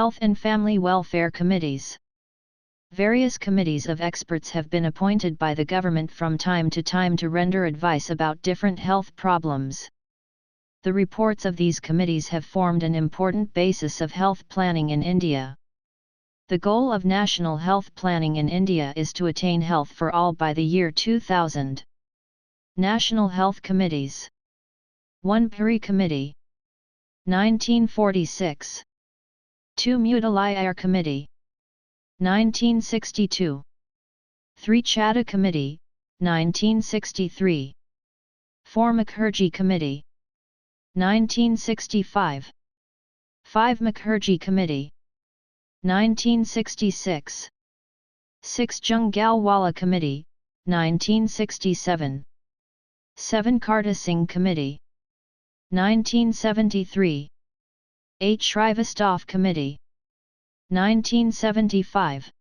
Health and Family Welfare Committees. Various committees of experts have been appointed by the government from time to time to render advice about different health problems. The reports of these committees have formed an important basis of health planning in India. The goal of national health planning in India is to attain health for all by the year 2000. National Health Committees. 1. Puri Committee, 1946. 2. Mudaliar Committee, 1962. 3. Chadha Committee, 1963. 4. Mukherjee Committee, 1965. 5. Mukherjee Committee, 1966. 6. Junggalwala Committee, 1967. 7. Karta Singh Committee, 1973. 8. Shrivastava Committee, 1975.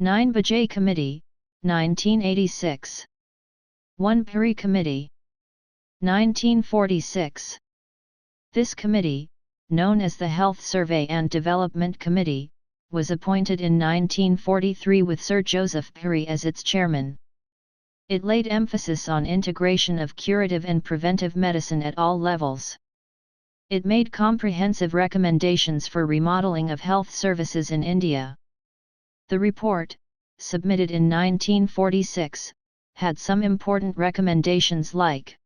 9. Bajaj Committee, 1986. 1. Puri Committee, 1946. This committee, known as the Health Survey and Development Committee, was appointed in 1943 with Sir Joseph Puri as its chairman. It laid emphasis on integration of curative and preventive medicine at all levels. It made comprehensive recommendations for remodeling of health services in India. The report, submitted in 1946, had some important recommendations like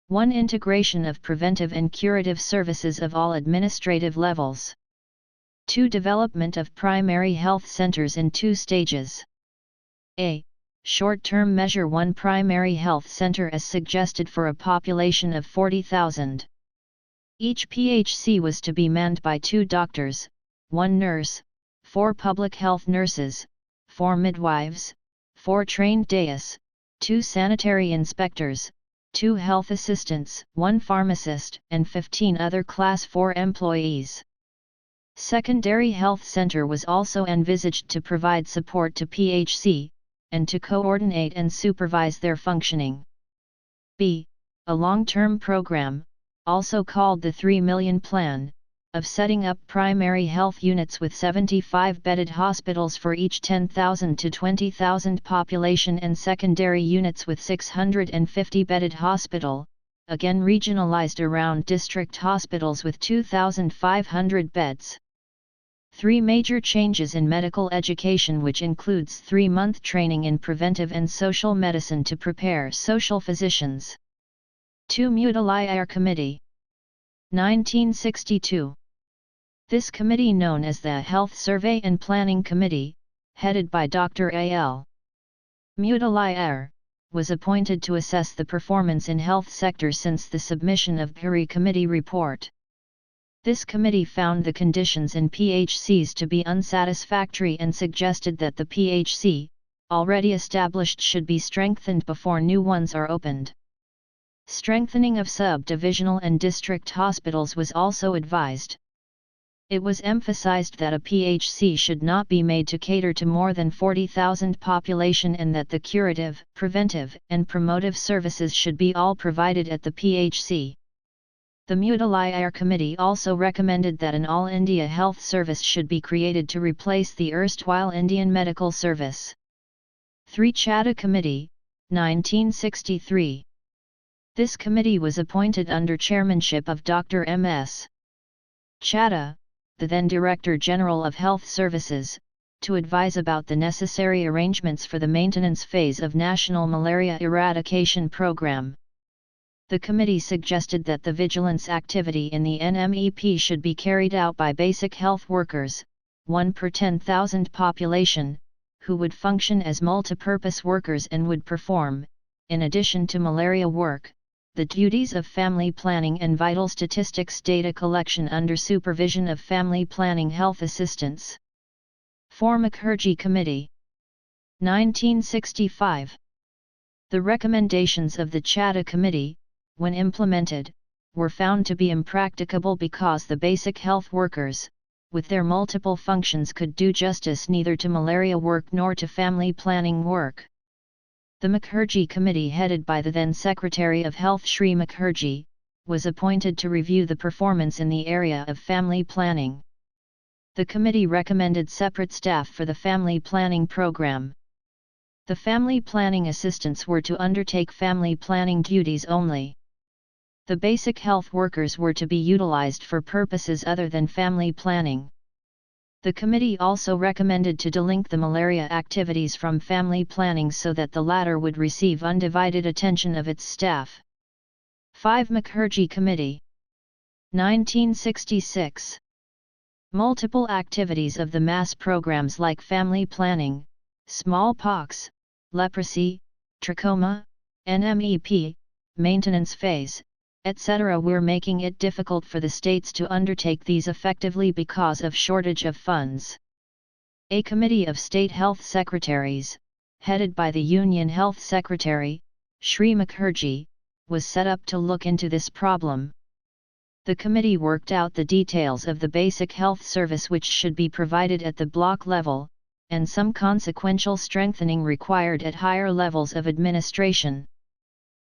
1. Integration of preventive and curative services of all administrative levels. 2. Development of primary health centers in 2 stages. A. Short-term measure 1 primary health center as suggested for a population of 40,000. Each PHC was to be manned by 2 doctors, 1 nurse, 4 public health nurses, 4 midwives, 4 trained dais, 2 sanitary inspectors, 2 health assistants, 1 pharmacist, and 15 other Class 4 employees. Secondary health center was also envisaged to provide support to PHC, and to coordinate and supervise their functioning. B. A long-term program, also called the 3 Million Plan, of setting up primary health units with 75 bedded hospitals for each 10,000 to 20,000 population and secondary units with 650 bedded hospital, again regionalized around district hospitals with 2,500 beds. 3 major changes in medical education, which includes 3-month training in preventive and social medicine to prepare social physicians. 2. Mudaliar Committee, 1962. This committee, known as the Health Survey and Planning Committee, headed by Dr. A.L. Mudaliar, was appointed to assess the performance in health sector since the submission of Puri Committee report. This committee found the conditions in PHCs to be unsatisfactory and suggested that the PHC, already established, should be strengthened before new ones are opened. Strengthening of sub-divisional and district hospitals was also advised. It was emphasized that a PHC should not be made to cater to more than 40,000 population and that the curative, preventive, and promotive services should be all provided at the PHC. The Mudaliar Committee also recommended that an All India Health Service should be created to replace the erstwhile Indian Medical Service. 3. Chadha Committee, 1963. This committee was appointed under chairmanship of Dr. M.S. Chadha, the then Director General of Health Services, to advise about the necessary arrangements for the maintenance phase of National Malaria Eradication Program. The committee suggested that the vigilance activity in the NMEP should be carried out by basic health workers, 1 per 10,000 population, who would function as multipurpose workers and would perform, in addition to malaria work, the duties of family planning and vital statistics data collection under supervision of family planning health assistants. 4. Mukherjee Committee, 1965. The recommendations of the Chadha Committee, when implemented, were found to be impracticable because the basic health workers, with their multiple functions, could do justice neither to malaria work nor to family planning work. The Mukherjee Committee, headed by the then Secretary of Health Shri Mukherjee, was appointed to review the performance in the area of family planning. The committee recommended separate staff for the family planning program. The family planning assistants were to undertake family planning duties only. The basic health workers were to be utilized for purposes other than family planning. The committee also recommended to delink the malaria activities from family planning so that the latter would receive undivided attention of its staff. 5. Mukherjee Committee. 1966. Multiple activities of the mass programs like family planning, smallpox, leprosy, trachoma, NMEP, maintenance phase, etc. were making it difficult for the states to undertake these effectively because of shortage of funds. A committee of state health secretaries, headed by the Union Health Secretary, Shri Mukherjee, was set up to look into this problem. The committee worked out the details of the basic health service which should be provided at the block level, and some consequential strengthening required at higher levels of administration.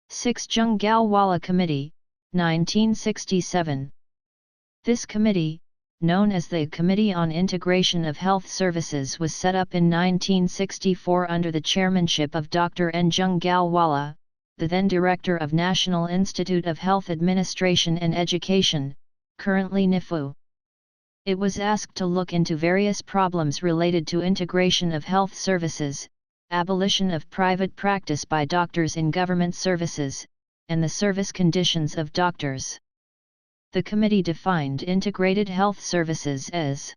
6. Junggalwala Committee, 1967. This committee, known as the Committee on Integration of Health Services, was set up in 1964 under the chairmanship of Dr. N. Junggalwala, the then Director of National Institute of Health Administration and Education, currently NIFU. It was asked to look into various problems related to integration of health services, abolition of private practice by doctors in government services, and the service conditions of doctors. The committee defined integrated health services as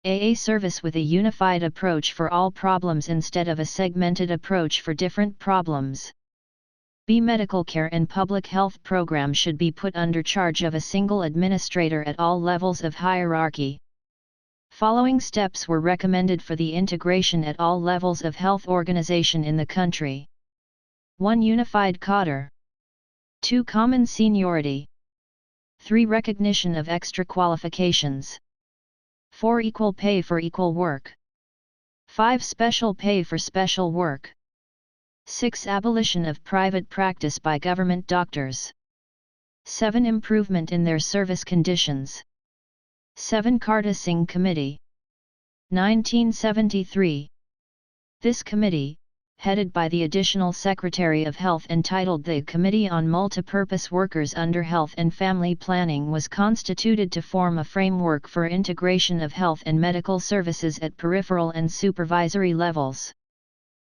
a service with a unified approach for all problems instead of a segmented approach for different problems. B. Medical care and public health program should be put under charge of a single administrator at all levels of hierarchy. Following steps were recommended for the integration at all levels of health organization in the country. 1. Unified cadre. 2. Common seniority. 3. Recognition of extra qualifications. 4. Equal pay for equal work. 5. Special pay for special work. 6. Abolition of private practice by government doctors. 7. Improvement in their service conditions. 7. Karta Singh Committee. 1973. This committee, headed by the Additional Secretary of Health entitled the Committee on Multipurpose Workers under Health and Family Planning, was constituted to form a framework for integration of health and medical services at peripheral and supervisory levels.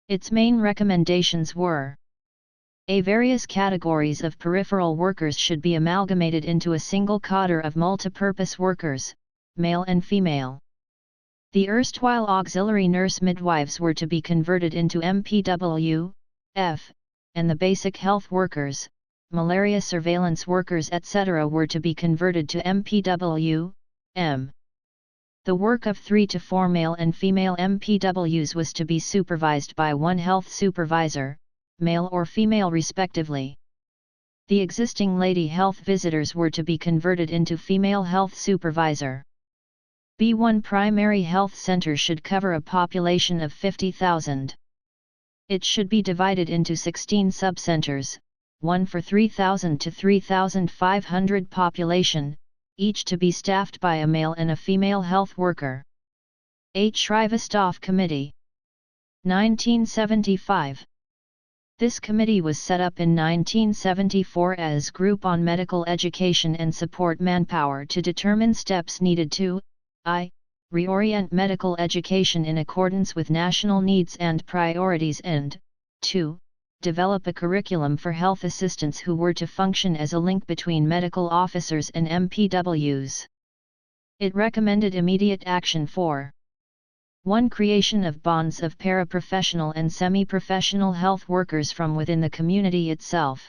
Its main recommendations were: A. Various categories of peripheral workers should be amalgamated into a single cadre of multipurpose workers, male and female. The erstwhile auxiliary nurse midwives were to be converted into MPW, F, and the basic health workers, malaria surveillance workers etc. were to be converted to MPW, M. The work of 3 to 4 male and female MPWs was to be supervised by one health supervisor, male or female respectively. The existing lady health visitors were to be converted into female health supervisor. B1 primary health center should cover a population of 50,000. It should be divided into 16 subcenters, one for 3,000 to 3,500 population, each to be staffed by a male and a female health worker. 8. Shrivastava Committee. 1975. This committee was set up in 1974 as Group on Medical Education and Support Manpower to determine steps needed to I. Reorient medical education in accordance with national needs and priorities and 2. Develop a curriculum for health assistants who were to function as a link between medical officers and MPWs. It recommended immediate action for 1. Creation of bonds of paraprofessional and semi-professional health workers from within the community itself.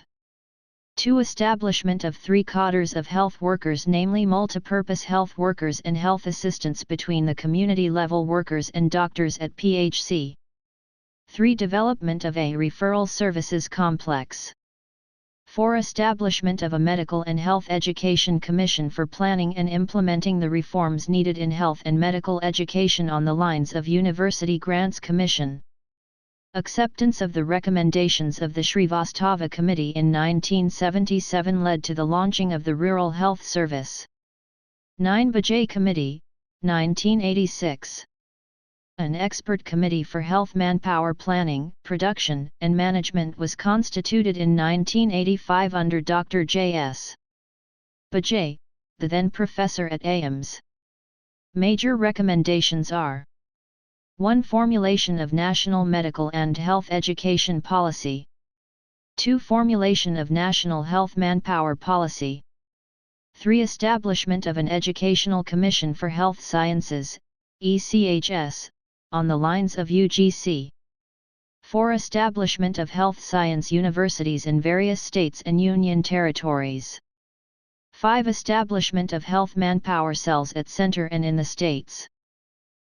2. Establishment of 3 cadres of health workers, namely multipurpose health workers and health assistants between the community-level workers and doctors at PHC. 3. Development of a referral services complex. 4. Establishment of a Medical and Health Education Commission for planning and implementing the reforms needed in health and medical education on the lines of University Grants Commission. Acceptance of the recommendations of the Shrivastava Committee in 1977 led to the launching of the Rural Health Service. 9. Bajaj Committee, 1986. An expert committee for health manpower planning, production, and management was constituted in 1985 under Dr. J.S. Bajaj, the then professor at AIIMS. Major recommendations are: 1. Formulation of national medical and health education policy. 2. Formulation of national health manpower policy. 3. Establishment of an Educational Commission for Health Sciences, ECHS, on the lines of UGC. 4. Establishment of health science universities in various states and union territories. 5. Establishment of health manpower cells at center and in the states.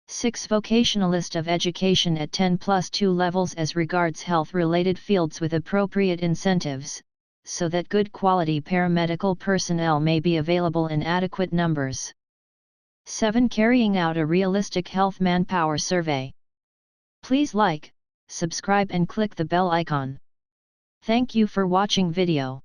6. Vocationalist of education at 10+2 levels as regards health-related fields with appropriate incentives, so that good quality paramedical personnel may be available in adequate numbers. 7. Carrying out a realistic health manpower survey. Please like, subscribe and click the bell icon. Thank you for watching video.